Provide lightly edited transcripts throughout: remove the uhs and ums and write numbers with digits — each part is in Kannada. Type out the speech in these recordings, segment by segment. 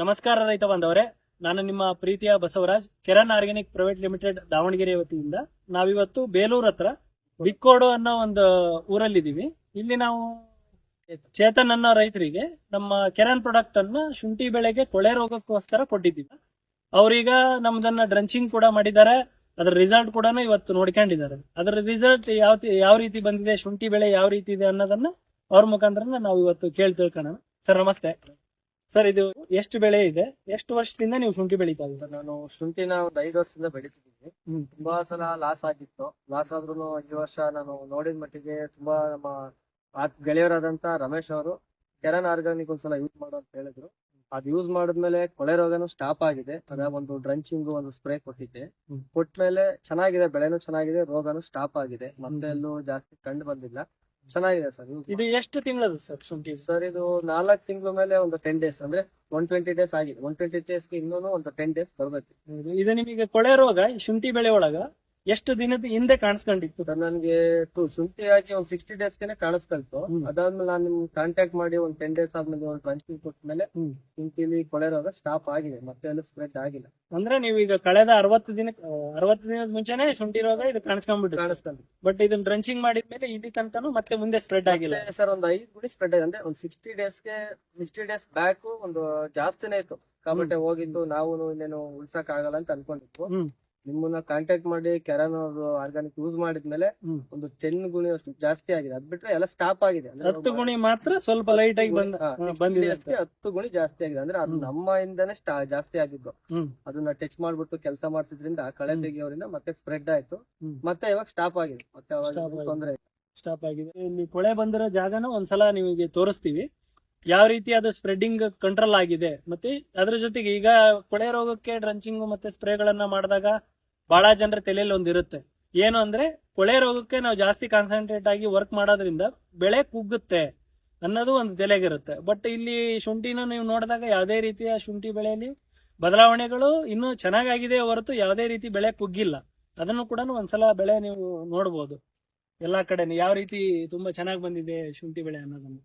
ನಮಸ್ಕಾರ ರೈತ ಬಾಂಧವರೇ, ನಾನು ನಿಮ್ಮ ಪ್ರೀತಿಯ Basavaraj, Keran organic private limited Davanagere ವತಿಯಿಂದ ನಾವಿವತ್ತು ಬೇಲೂರ್ ಹತ್ರ ಬಿಕ್ಕೋಡು ಅನ್ನೋ ಒಂದು ಊರಲ್ಲಿದ್ದೀವಿ. ಇಲ್ಲಿ ನಾವು ಚೇತನ್ ಅನ್ನೋ ರೈತರಿಗೆ ನಮ್ಮ ಕೆರನ್ ಪ್ರಾಡಕ್ಟ್ ಅನ್ನ ಶುಂಠಿ ಬೆಳೆಗೆ ಕೊಳೆ ರೋಗಕ್ಕೋಸ್ಕರ ಕೊಟ್ಟಿದ್ದೀವಿ. ಅವ್ರೀಗ ನಮ್ದನ್ನ ಡ್ರಂಚಿಂಗ್ ಕೂಡ ಮಾಡಿದ್ದಾರೆ. ಅದರ ರಿಸಲ್ಟ್ ಕೂಡ ಇವತ್ತು ನೋಡ್ಕೊಂಡಿದ್ದಾರೆ. ಅದರ ರಿಸಲ್ಟ್ ಯಾವ ರೀತಿ ಬಂದಿದೆ, ಶುಂಠಿ ಬೆಳೆ ಯಾವ ರೀತಿ ಇದೆ ಅನ್ನೋದನ್ನ ಅವ್ರ ಮುಖಾಂತರ ನಾವು ಇವತ್ತು ಕೇಳಿ ತಿಳ್ಕೊಳ್ಳೋಣ. ಸರ್ ನಮಸ್ತೆ. ಸರ್, ಇದು ಎಷ್ಟು ಬೆಳೆ ಇದೆ, ಎಷ್ಟು ವರ್ಷದಿಂದ ನೀವು ಶುಂಠಿ ಬೆಳೀತಾ ಇದ್ದೀರಾ? ನಾನು ಶುಂಠಿನ ಒಂದು 5 ವರ್ಷದಿಂದ ಬೆಳಿತಿದ್ದೀನಿ. ತುಂಬಾ ಸಲ ಲಾಸ್ ಆಗಿತ್ತು. ಲಾಸ್ ಆದ್ರೂ ಈ ವರ್ಷ ನಾನು ನೋಡಿದ ಮಟ್ಟಿಗೆ ತುಂಬಾ ನಮ್ಮ ಗೆಳೆಯರಾದಂತ ರಮೇಶ್ ಅವರು ಕೆರನ್ ಆರ್ಗಾನಿಕ್ ಒಂದ್ಸಲ ಯೂಸ್ ಮಾಡು ಅಂತ ಹೇಳಿದ್ರು. ಅದ್ ಯೂಸ್ ಮಾಡಿದ್ಮೇಲೆ ಕೊಳೆ ರೋಗನು ಸ್ಟಾಪ್ ಆಗಿದೆ. ಅದ ಒಂದು ಡ್ರಂಚಿಂಗ್ ಒಂದು ಸ್ಪ್ರೇ ಕೊಟ್ಟಿದ್ದೆ. ಕೊಟ್ಮೇಲೆ ಚೆನ್ನಾಗಿದೆ, ಬೆಳೆನೂ ಚೆನ್ನಾಗಿದೆ, ರೋಗನು ಸ್ಟಾಪ್ ಆಗಿದೆ. ಮತ್ತೆ ಎಲ್ಲೂ ಜಾಸ್ತಿ ಕಂಡು ಬಂದಿಲ್ಲ. ಚೆನ್ನಾಗಿದೆ ಸರ್. ಇದು ಎಷ್ಟು ತಿಂಗಳದ ಸರ್ ಶುಂಠಿ? ಸರ್, ಇದು 4 ತಿಂಗಳ ಮೇಲೆ ಒಂದು 10 ಡೇಸ್ ಅಂದ್ರೆ 120 ಡೇಸ್ ಆಗಿದೆ. 120 ಡೇಸ್ಗೆ ಇನ್ನೂ ಒಂದು 10 ಡೇಸ್ ಬರ್ಬೇಕು. ಇದು ನಿಮಗೆ ಕೊಳೆ ರೋಗ ಈ ಶುಂಠಿ ಬೆಳೆ ಒಳಗ ಎಷ್ಟು ದಿನದ ಹಿಂದೆ ಕಾಣಿಸ್ಕೊಂಡಿತ್ತು? ಸರ್, ನನಗೆ ಶುಂಠಿ ಹಾಕಿ ಒಂದು 60 ಡೇಸ್ಗೆ ಕಾಣಿಸ್ಕೊಳ್ತು. ಅದಾದ್ಮೇಲೆ ನಾನು ನಿಮ್ಗೆ ಕಾಂಟ್ಯಾಕ್ಟ್ ಮಾಡಿ ಒಂದು 10 ಡೇಸ್ ಆದ್ಮೇಲೆ ಒಂದು ಡ್ರಂಚಿಂಗ್ ಕೊಟ್ಮೇಲೆ ಶುಂಠಿಲಿ ಕೊಳೆ ರೋಗ ಸ್ಟಾಪ್ ಆಗಿದೆ. ಮತ್ತೆ ಎಲ್ಲ ಸ್ಪ್ರೆಡ್ ಆಗಿಲ್ಲ. ಅಂದ್ರೆ ನೀವು ಈಗ ಕಳೆದ 60 ದಿನದ ಮುಂಚೆನೆ ಶುಂಠಿ ರೋಗ ಇದು ಕಾಣಿಸ್ಕೊಂಡು ಬಟ್ ಇದನ್ನ ಡ್ರಂಚಿಂಗ್ ಮಾಡಿದ್ಮೇಲೆ ಇಲ್ಲಿ ತನಕನೂ ಮತ್ತೆ ಮುಂದೆ ಸ್ಪ್ರೆಡ್ ಆಗಿಲ್ಲ. ಸರ್, ಒಂದು 5 ಗುಣಿ ಸ್ಪ್ರೆಡ್ ಆಗಿದೆ. ಅಂದ್ರೆ ಒಂದು 60 ಡೇಸ್ ಬ್ಯಾಕ್ ಒಂದು ಜಾಸ್ತಿನೇ ಇತ್ತು. కాబట్టి ಹೋಗಿದ್ದು ನಾವು ಇನ್ನೇನು ಉಳ್ಸಕ್ ಆಗಲ್ಲ ಅಂತ ಅನ್ಕೊಂಡಿತ್ತು. ನಿಮ್ಮನ್ನ ಕಾಂಟ್ಯಾಕ್ಟ್ ಮಾಡಿ ಕೆರನ್ ಆರ್ಗಾನಿಕ್ ಯೂಸ್ ಮಾಡಿದ್ಮೇಲೆ ಒಂದು 10 ಗುಣಿ ಅಷ್ಟು ಜಾಸ್ತಿ ಆಗಿದೆ. ಅದ್ ಬಿಟ್ರೆ ಎಲ್ಲ ಸ್ಟಾಪ್ ಆಗಿದೆ. 10 ಗುಣಿ ಮಾತ್ರ ಸ್ವಲ್ಪ ಲೈಟ್ ಆಗಿ ಬಂದಿದೆ. 10 ಗುಣಿ ಜಾಸ್ತಿ ಆಗಿದೆ. ಅಂದ್ರೆ ಅದು ನಮ್ಮ ಇಂದಾನೆ ಜಾಸ್ತಿ ಆಗಿದ್ದು. ಅದನ್ನ ಟಚ್ ಮಾಡ್ಬಿಟ್ಟು ಕೆಲಸ ಮಾಡ್ಸಿದ್ರಿಂದ ಕಳೆ ತೆಗಿಯೋದ್ರಿಂದ ಮತ್ತೆ ಸ್ಪ್ರೆಡ್ ಆಯ್ತು. ಮತ್ತೆ ಇವಾಗ ಸ್ಟಾಪ್ ಆಗಿದೆ. ಮತ್ತೆ ಅವಾಗ ತೊಂದರೆ ಸ್ಟಾಪ್ ಆಗಿದೆ. ಇಲ್ಲಿ ಕೊಳೆ ಬಂದಿರೋ ಜಾಗನ ಒಂದ್ಸಲ ನಿಮಗೆ ತೋರಿಸ್ತೀವಿ, ಯಾವ ರೀತಿ ಅದು ಸ್ಪ್ರೆಡ್ಡಿಂಗ್ ಕಂಟ್ರೋಲ್ ಆಗಿದೆ. ಮತ್ತೆ ಅದ್ರ ಜೊತೆಗೆ ಈಗ ಕೊಳೆ ರೋಗಕ್ಕೆ ಡ್ರಂಚಿಂಗ್ ಮತ್ತೆ ಸ್ಪ್ರೇಗಳನ್ನ ಮಾಡಿದಾಗ ಬಹಳ ಜನರ ತಲೆಯಲ್ಲಿ ಒಂದಿರುತ್ತೆ, ಏನು ಅಂದ್ರೆ ಕೊಳೆ ರೋಗಕ್ಕೆ ನಾವು ಜಾಸ್ತಿ ಕಾನ್ಸಂಟ್ರೇಟ್ ಆಗಿ ವರ್ಕ್ ಮಾಡೋದ್ರಿಂದ ಬೆಳೆ ಕುಗ್ಗುತ್ತೆ ಅನ್ನೋದು ಒಂದು ತಲೆಗಿರುತ್ತೆ. ಬಟ್ ಇಲ್ಲಿ ಶುಂಠಿನ ನೀವು ನೋಡಿದಾಗ ಯಾವುದೇ ರೀತಿಯ ಶುಂಠಿ ಬೆಳೆಯಲ್ಲಿ ಬದಲಾವಣೆಗಳು ಇನ್ನೂ ಚೆನ್ನಾಗಿದೆ ಹೊರತು ಯಾವುದೇ ರೀತಿ ಬೆಳೆ ಕುಗ್ಗಿಲ್ಲ. ಅದನ್ನು ಕೂಡ ಒಂದ್ಸಲ ಬೆಳೆ ನೀವು ನೋಡ್ಬೋದು. ಎಲ್ಲಾ ಕಡೆ ಯಾವ ರೀತಿ ತುಂಬಾ ಚೆನ್ನಾಗಿ ಬಂದಿದೆ ಶುಂಠಿ ಬೆಳೆ ಅನ್ನೋದನ್ನು.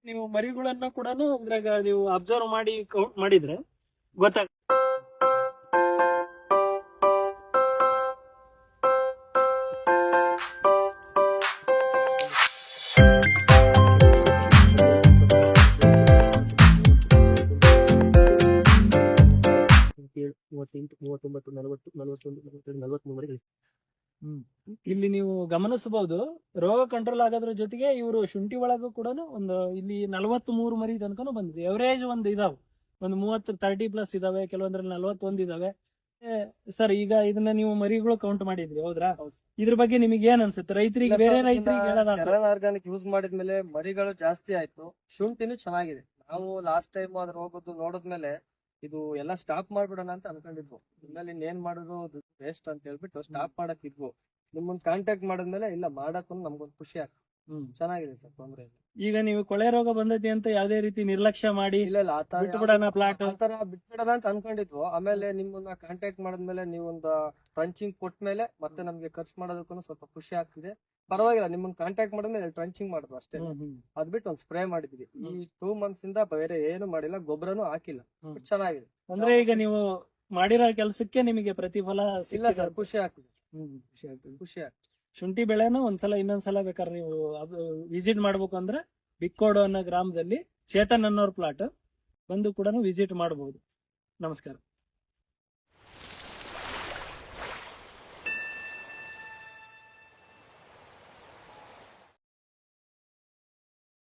ನೀವು ಮರಿಗಳನ್ನ ಕೂಡ ಇದ್ರಾಗ ನೀವು ಅಬ್ಸರ್ವ್ ಮಾಡಿ ಕೌಂಟ್ ಮಾಡಿದ್ರೆ ಗೊತ್ತಾಗ. ಇಲ್ಲಿ ನೀವು ಗಮನಿಸಬಹುದು, ರೋಗ ಕಂಟ್ರೋಲ್ ಆಗೋದ್ರ ಜೊತೆಗೆ ಇವರು ಶುಂಠಿ ಒಳಗೂ ಕೂಡ ಒಂದು ಇಲ್ಲಿ 43 ಮರಿ ತನಕನೂ ಬಂದಿದೆ. ಎವರೇಜ್ ಒಂದು ಇದಾವೆ, ಒಂದು 30+ ಇದಾವೆ, ಕೆಲವೊಂದ್ರಲ್ಲಿ 41 ಇದಾವೆ. ಸರ್, ಈಗ ಇದನ್ನ ನೀವು ಮರಿಗಳು ಕೌಂಟ್ ಮಾಡಿದ್ರಿ, ಹೌದ್ರಾ? ಇದ್ರ ಬಗ್ಗೆ ನಿಮಗೆ ಏನ್ ಅನ್ಸುತ್ತೆ? ರೈತರಿಗೆ, ಬೇರೆ ರೈತರಿಗೆ ಕೆರನ್ ಆರ್ಗಾನಿಕ್ ಯೂಸ್ ಮಾಡಿದ್ಮೇಲೆ ಮರಿಗಳು ಜಾಸ್ತಿ ಆಯ್ತು, ಶುಂಠಿನೂ ಚೆನ್ನಾಗಿದೆ. ನಾವು ಲಾಸ್ಟ್ ಟೈಮ್ ಅದ್ರ ಹೋಗೋದು ನೋಡಿದ್ಮೇಲೆ ಇದು ಎಲ್ಲ ಸ್ಟಾಪ್ ಮಾಡ್ಬಿಡೋಣ ಅಂತ ಅನ್ಕೊಂಡಿದ್ವು. ಇನ್ಮೇಲೆ ಇನ್ನೇನ್ ಮಾಡೋದು ವೇಸ್ಟ್ ಅಂತ ಹೇಳ್ಬಿಟ್ಟು ಸ್ಟಾಪ್ ಮಾಡಕ್ ಇದ್ವು. ನಿಮ್ಮನ್ನ ಕಾಂಟ್ಯಾಕ್ಟ್ ಮಾಡಿದ್ಮೇಲೆ ಇಲ್ಲ ಮಾಡಕ್ ನಮ್ಗೊಂದು ಖುಷಿ ಆಗ್ತದೆ. ಚೆನ್ನಾಗಿದೆ ಸರ್, ತೊಂದ್ರೆ ಇಲ್ಲ. ಈಗ ನೀವು ಕೊಳೆ ರೋಗ ಬಂದೈತಿ ಅಂತ ಯಾವ್ದೇ ರೀತಿ ನಿರ್ಲಕ್ಷ್ಯ ಮಾಡಿ ಬಿಟ್ಬಿಡೋಣ ಪ್ಲಾಟ್ ಆತರ ಬಿಟ್ಬಿಡೋಣ ಅಂತ ಅನ್ಕೊಂಡಿದ್ವು. ಆಮೇಲೆ ನಿಮ್ಮನ್ನ ಕಾಂಟ್ಯಾಕ್ಟ್ ಮಾಡಿದ್ಮೇಲೆ ನೀವೊಂದು ಟ್ರಂಚಿಂಗ್ ಕೊಟ್ಮೇಲೆ ಮತ್ತೆ ನಮ್ಗೆ ಖರ್ಚು ಮಾಡೋದಕ್ಕೂ ಸ್ವಲ್ಪ ಖುಷಿ ಆಗ್ತಿದೆ. ಪರವಾಗಿಲ್ಲ, ನಿಮ್ಮನ್ನ ಕಾಂಟ್ಯಾಕ್ಟ್ ಮಾಡಿದ್ಮೇಲೆ ಟ್ರಂಚಿಂಗ್ ಮಾಡಿದ್ವು ಅಷ್ಟೇ. ಅದ್ ಬಿಟ್ಟು ಒಂದು ಸ್ಪ್ರೇ ಮಾಡಿದ್ವಿ. ಈ 2 months ಇಂದ ಬೇರೆ ಏನು ಮಾಡಿಲ್ಲ, ಗೊಬ್ಬರನು ಹಾಕಿಲ್ಲ. ಚೆನ್ನಾಗಿದೆ. ಅಂದ್ರೆ ಈಗ ನೀವು ಮಾಡಿರೋ ಕೆಲಸಕ್ಕೆ ನಿಮಗೆ ಪ್ರತಿಫಲ ಇಲ್ಲ ಸರ್, ಖುಷಿ ಆಗ್ತದೆ. ಖುಷಿ ಆಗ್ತದೆ. ಶುಂಠಿ ಬೆಳೆನ ಇನ್ನೊಂದ್ಸಲ ಬೇಕಾದ್ರೆ ನೀವು ವಿಸಿಟ್ ಮಾಡ್ಬೇಕು ಅಂದ್ರೆ ಬಿಕ್ಕೋಡು ಅನ್ನೋ ಗ್ರಾಮದಲ್ಲಿ ಚೇತನ್ ಅನ್ನೋರ್ ಪ್ಲಾಟ್ ಬಂದು ಕೂಡ ವಿಸಿಟ್ ಮಾಡಬಹುದು. ನಮಸ್ಕಾರ.